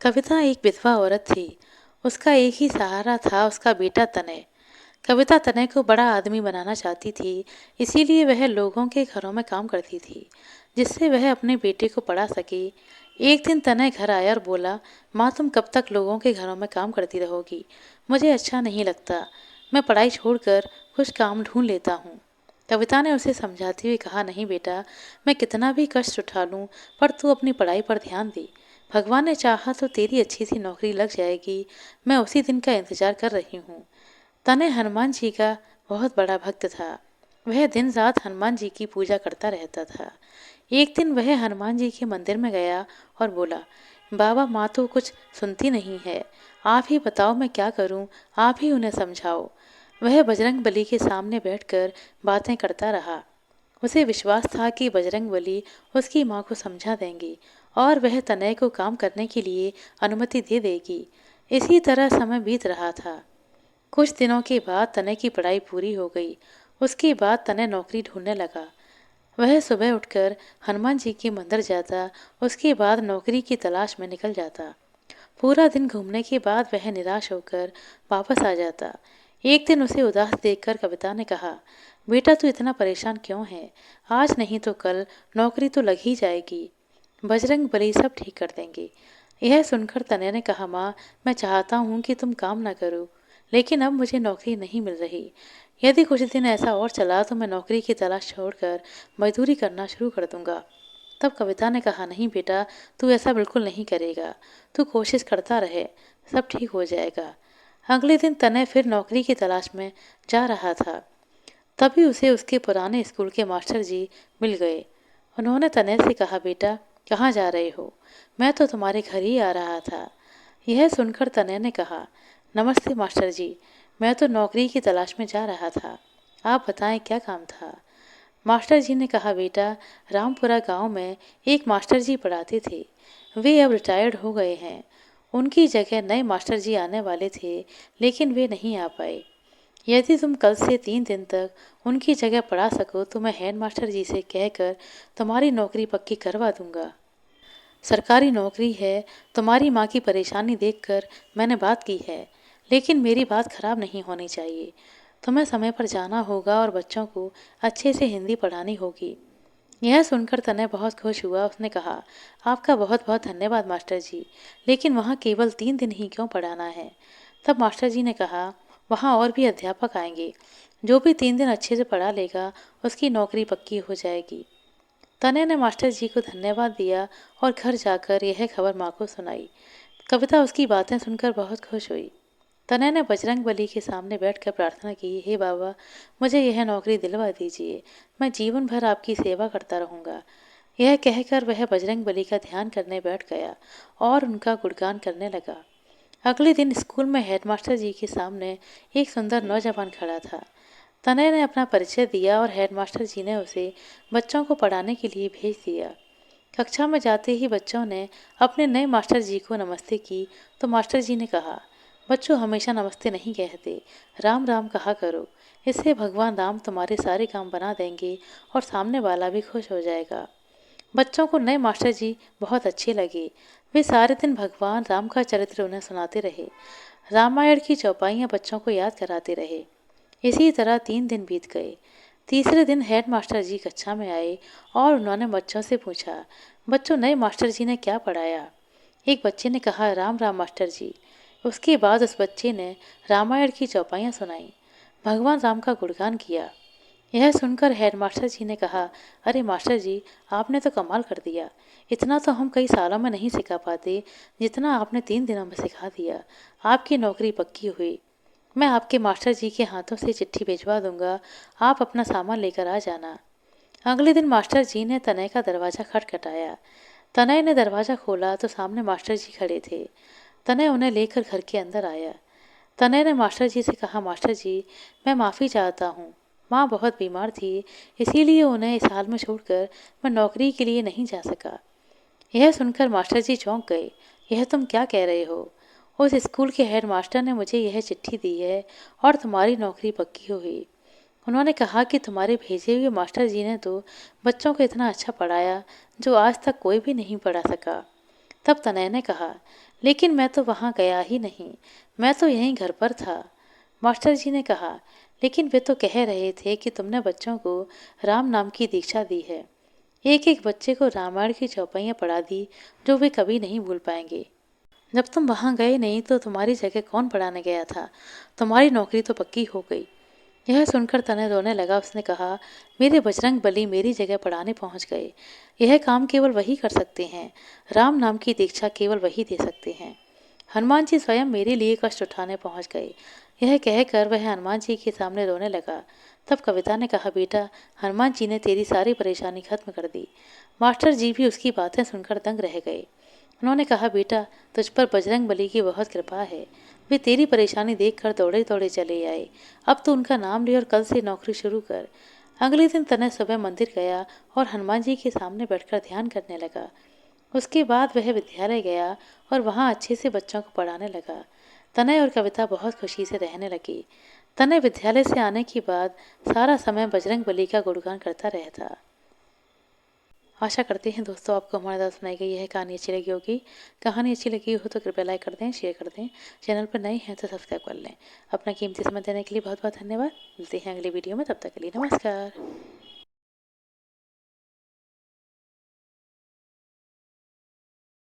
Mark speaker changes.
Speaker 1: कविता एक विधवा औरत थी। उसका एक ही सहारा था, उसका बेटा तनय। कविता तनय को बड़ा आदमी बनाना चाहती थी, इसीलिए वह लोगों के घरों में काम करती थी, जिससे वह अपने बेटे को पढ़ा सके। एक दिन तनय घर आया और बोला, माँ तुम कब तक लोगों के घरों में काम करती रहोगी? मुझे अच्छा नहीं लगता। मैं पढ़ाई छोड़कर कुछ काम ढूंढ लेता हूँ। कविता ने उसे समझाते हुए कहा, नहीं बेटा, मैं कितना भी कष्ट उठा लूँ, पर तू अपनी पढ़ाई पर ध्यान दे। भगवान ने चाहा तो तेरी अच्छी सी नौकरी लग जाएगी। मैं उसी दिन का इंतजार कर रही हूँ। तने हनुमान जी का बहुत बड़ा भक्त था। वह दिन रात हनुमान जी की पूजा करता रहता था। एक दिन वह हनुमान जी के मंदिर में गया और बोला, बाबा माँ तो कुछ सुनती नहीं है। आप ही बताओ मैं क्या करूँ, आप ही उन्हें समझाओ। वह बजरंग बली के सामने बैठकर बातें करता रहा। उसे विश्वास था कि बजरंग बली उसकी माँ को समझा देंगी और वह तनय को काम करने के लिए अनुमति दे देगी। इसी तरह समय बीत रहा था। कुछ दिनों के बाद तनय की पढ़ाई पूरी हो गई। उसके बाद तनय नौकरी ढूंढने लगा। वह सुबह उठकर हनुमान जी के मंदिर जाता, उसके बाद नौकरी की तलाश में निकल जाता। पूरा दिन घूमने के बाद वह निराश होकर वापस आ जाता। एक दिन उसे उदास देखकर कविता ने कहा, बेटा तू इतना परेशान क्यों है? आज नहीं तो कल नौकरी तो लग ही जाएगी। बजरंग बली सब ठीक कर देंगे। यह सुनकर तनय ने कहा, माँ मैं चाहता हूँ कि तुम काम ना करो, लेकिन अब मुझे नौकरी नहीं मिल रही। यदि कुछ दिन ऐसा और चला तो मैं नौकरी की तलाश छोड़कर मजदूरी करना शुरू कर दूंगा। तब कविता ने कहा, नहीं बेटा, तू ऐसा बिल्कुल नहीं करेगा। तू कोशिश करता रहे, सब ठीक हो जाएगा। अगले दिन तनय फिर नौकरी की तलाश में जा रहा था। तभी उसे उसके पुराने स्कूल के मास्टर जी मिल गए। उन्होंने तनय से कहा, बेटा कहाँ जा रहे हो? मैं तो तुम्हारे घर ही आ रहा था। यह सुनकर तनय ने कहा, नमस्ते मास्टर जी, मैं तो नौकरी की तलाश में जा रहा था। आप बताएं क्या काम था? मास्टर जी ने कहा, बेटा रामपुरा गांव में एक मास्टर जी पढ़ाते थे। वे अब रिटायर्ड हो गए हैं। उनकी जगह नए मास्टर जी आने वाले थे, लेकिन वे नहीं आ पाए। यदि तुम कल से 3 दिन तक उनकी जगह पढ़ा सको तो मैं हेड मास्टर जी से कहकर तुम्हारी नौकरी पक्की करवा दूंगा। सरकारी नौकरी है। तुम्हारी माँ की परेशानी देखकर मैंने बात की है, लेकिन मेरी बात खराब नहीं होनी चाहिए। तुम्हें समय पर जाना होगा और बच्चों को अच्छे से हिंदी पढ़ानी होगी। यह सुनकर तनय बहुत खुश हुआ। उसने कहा, आपका बहुत बहुत धन्यवाद मास्टर जी, लेकिन वहाँ केवल 3 दिन ही क्यों पढ़ाना है? तब मास्टर जी ने कहा, वहाँ और भी अध्यापक आएंगे। जो भी 3 दिन अच्छे से पढ़ा लेगा उसकी नौकरी पक्की हो जाएगी। तनय ने मास्टर जी को धन्यवाद दिया और घर जाकर यह खबर माँ को सुनाई। कविता उसकी बातें सुनकर बहुत खुश हुई। तनय ने बजरंग बली के सामने बैठकर प्रार्थना की, हे बाबा मुझे यह नौकरी दिलवा दीजिए। मैं जीवन भर आपकी सेवा करता रहूंगा। यह कहकर वह बजरंग बली का ध्यान करने बैठ गया और उनका गुणगान करने लगा। अगले दिन स्कूल में हेडमास्टर जी के सामने एक सुंदर नौजवान खड़ा था। तनय ने अपना परिचय दिया और हेडमास्टर जी ने उसे बच्चों को पढ़ाने के लिए भेज दिया। कक्षा में जाते ही बच्चों ने अपने नए मास्टर जी को नमस्ते की, तो मास्टर जी ने कहा, बच्चों हमेशा नमस्ते नहीं कहते, राम राम कहा करो। इससे भगवान राम तुम्हारे सारे काम बना देंगे और सामने वाला भी खुश हो जाएगा। बच्चों को नए मास्टर जी बहुत अच्छे लगे। वे सारे दिन भगवान राम का चरित्र उन्हें सुनाते रहे। रामायण की चौपाइयाँ बच्चों को याद कराते रहे। इसी तरह 3 दिन बीत गए। तीसरे दिन हेड मास्टर जी कक्षा में आए और उन्होंने बच्चों से पूछा, बच्चों नए मास्टर जी ने क्या पढ़ाया? एक बच्चे ने कहा, राम राम मास्टर जी। उसके बाद उस बच्चे ने रामायण की चौपाइयाँ सुनाई, भगवान राम का गुणगान किया। यह सुनकर हेडमास्टर जी ने कहा, अरे मास्टर जी, आपने तो कमाल कर दिया। इतना तो हम कई सालों में नहीं सिखा पाते जितना आपने 3 दिनों में सिखा दिया। आपकी नौकरी पक्की हुई। मैं आपके मास्टर जी के हाथों से चिट्ठी भिजवा दूंगा। आप अपना सामान लेकर आ जाना। अगले दिन मास्टर जी ने तनय का दरवाज़ा खटखटाया। तनय ने दरवाज़ा खोला तो सामने मास्टर जी खड़े थे। तनय उन्हें लेकर घर के अंदर आया। तनय ने मास्टर जी से कहा, मास्टर जी मैं माफ़ी चाहता हूँ। माँ बहुत बीमार थी, इसीलिए उन्हें इस हाल में छोड़कर मैं नौकरी के लिए नहीं जा सका। यह सुनकर मास्टर जी चौंक गए। यह तुम क्या कह रहे हो? उस स्कूल के हेड मास्टर ने मुझे यह चिट्ठी दी है और तुम्हारी नौकरी पक्की हुई। उन्होंने कहा कि तुम्हारे भेजे हुए मास्टर जी ने तो बच्चों को इतना अच्छा पढ़ाया जो आज तक कोई भी नहीं पढ़ा सका। तब तनय ने कहा, लेकिन मैं तो वहाँ गया ही नहीं, मैं तो यहीं घर पर था। मास्टर जी ने कहा, लेकिन वे तो कह रहे थे कि तुमने बच्चों को राम नाम की दीक्षा दी है। एक एक बच्चे को रामायण की चौपाइयाँ पढ़ा दी जो वे कभी नहीं भूल पाएंगे। जब तुम वहाँ गए नहीं तो तुम्हारी जगह कौन पढ़ाने गया था? तुम्हारी नौकरी तो पक्की हो गई। यह सुनकर तनय रोने लगा। उसने कहा, मेरे बजरंग बली मेरी जगह पढ़ाने पहुंच गए। यह काम केवल वही कर सकते हैं। राम नाम की दीक्षा केवल वही दे सकते हैं। हनुमान जी स्वयं मेरे लिए कष्ट उठाने पहुंच गए। यह कहकर वह हनुमान जी के सामने रोने लगा। तब कविता ने कहा, बेटा, हनुमान जी ने तेरी सारी परेशानी खत्म कर दी। मास्टर जी भी उसकी बातें सुनकर दंग रह गए। उन्होंने कहा, बेटा, तुझ पर बजरंग बली की बहुत कृपा है। वे तेरी परेशानी देखकर दौड़े दौड़े चले आए। अब तो उनका नाम ले और कल से नौकरी शुरू कर। अगले दिन तनय सुबह मंदिर गया और हनुमान जी के सामने बैठकर ध्यान करने लगा। उसके बाद वह विद्यालय गया और वहाँ अच्छे से बच्चों को पढ़ाने लगा। तनय और कविता बहुत खुशी से रहने लगी। तनय विद्यालय से आने के बाद सारा समय बजरंग बली का गुणगान करता रहता। आशा करते हैं दोस्तों आपको हमारे द्वारा सुनाई गई यह कहानी अच्छी लगी होगी। कहानी अच्छी लगी हो तो कृपया लाइक कर दें, शेयर कर दें। चैनल पर नए हैं तो सब्सक्राइब कर लें। अपना कीमती समय देने के लिए बहुत बहुत धन्यवाद। मिलते हैं अगली वीडियो में, तब तक के लिए नमस्कार।